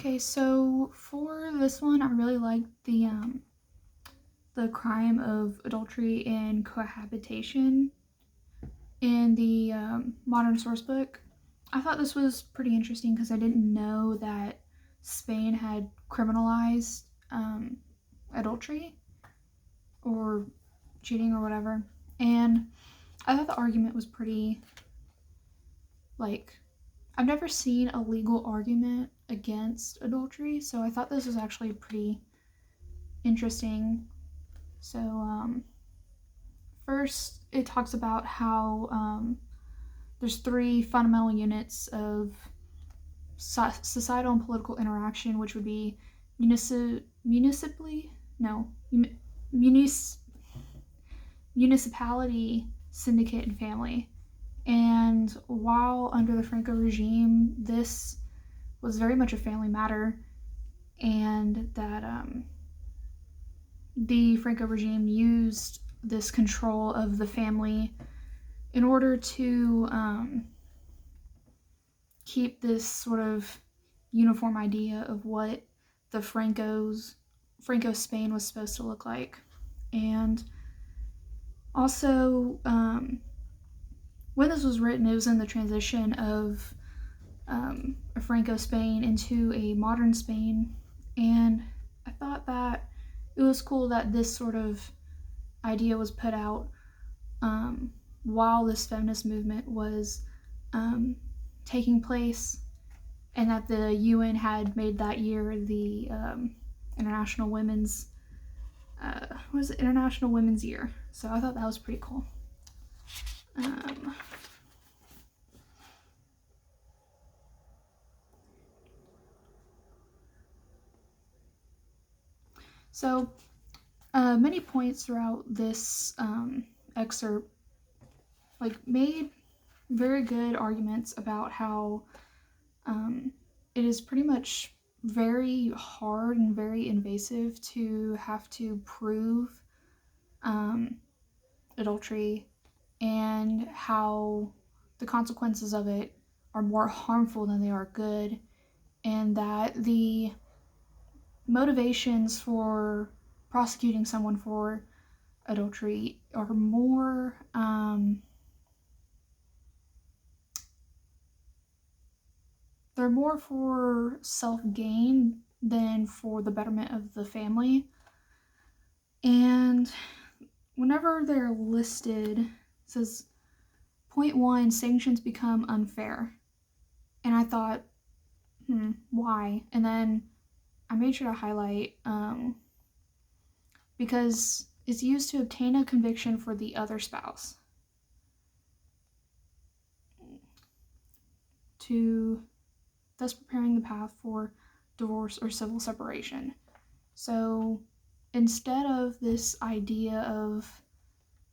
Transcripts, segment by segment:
Okay, so for this one, I really liked the crime of adultery and cohabitation in the modern source book. I thought this was pretty interesting because I didn't know that Spain had criminalized adultery or cheating or whatever. And I thought the argument was pretty, like, I've never seen a legal argument against adultery, so I thought this was actually pretty interesting. So, first, it talks about how there's three fundamental units of societal and political interaction, which would be municipally, no, municipality, syndicate, and family. And while under the Franco regime, this was very much a family matter, and that the Franco regime used this control of the family in order to keep this sort of uniform idea of what the Franco Spain was supposed to look like. And also, when this was written, it was in the transition of a Franco Spain into a modern Spain, and I thought that it was cool that this sort of idea was put out while this feminist movement was taking place, and that the UN had made that year the International Women's International Women's Year. So I thought that was pretty cool. So many points throughout this excerpt made very good arguments about how it is pretty much very hard and very invasive to have to prove adultery, and how the consequences of it are more harmful than they are good, and that the motivations for prosecuting someone for adultery are more they're more for self-gain than for the betterment of the family. And whenever they're listed, it says point 1, sanctions become unfair. And I thought, why? And then I made sure to highlight because it's used to obtain a conviction for the other spouse, thus preparing the path for divorce or civil separation. So instead of this idea of,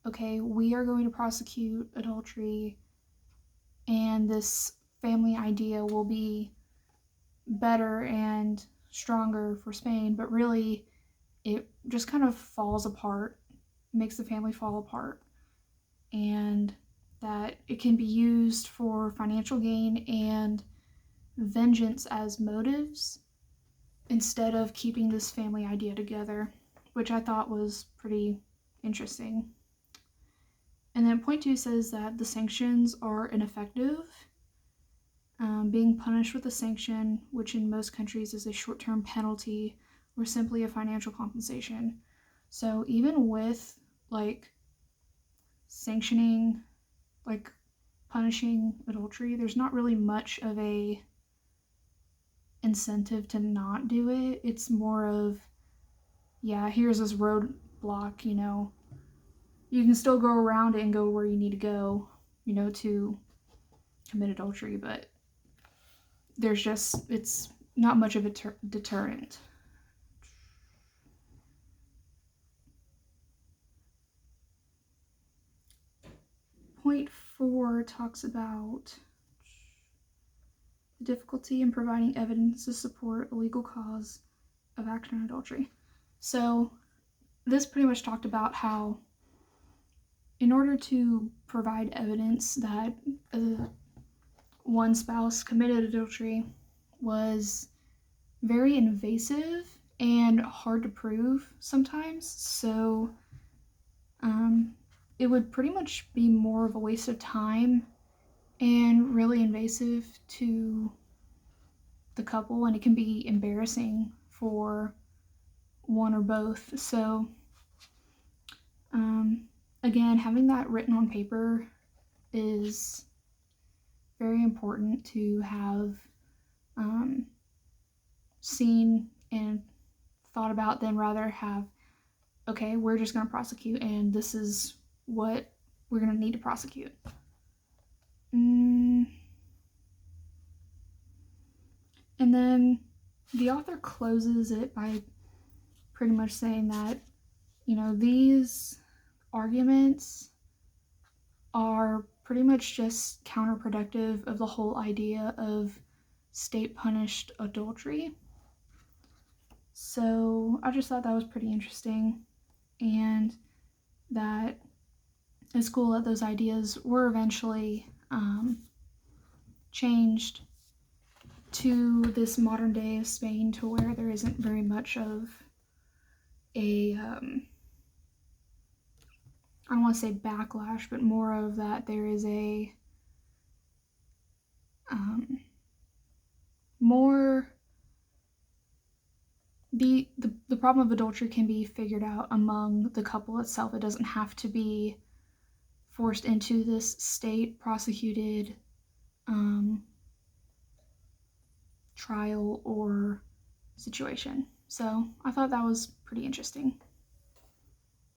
okay, we are going to prosecute adultery and this family idea will be better and stronger for Spain, but really it just kind of falls apart, makes the family fall apart, and that it can be used for financial gain and vengeance as motives instead of keeping this family idea together, which I thought was pretty interesting. And then point 2 says that the sanctions are ineffective. Being punished with a sanction, which in most countries is a short-term penalty or simply a financial compensation. So even with sanctioning, punishing adultery, there's not really much of a incentive to not do it. It's more of, here's this roadblock, you can still go around it and go where you need to go, to commit adultery, but it's not much of a deterrent. Point 4 talks about the difficulty in providing evidence to support a legal cause of action on adultery. So this pretty much talked about how in order to provide evidence that one spouse committed adultery was very invasive and hard to prove sometimes. So it would pretty much be more of a waste of time and really invasive to the couple, and it can be embarrassing for one or both. So again, having that written on paper is very important to have seen and thought about, than rather have, okay, we're just going to prosecute and this is what we're going to need to prosecute. And then the author closes it by pretty much saying that, these arguments are pretty much just counterproductive of the whole idea of state punished adultery. So I just thought that was pretty interesting, and that it's cool that those ideas were eventually changed to this modern day of Spain, to where there isn't very much of a I don't want to say backlash, but more of that there is a more the problem of adultery can be figured out among the couple itself. It doesn't have to be forced into this state prosecuted trial or situation. So I thought that was pretty interesting.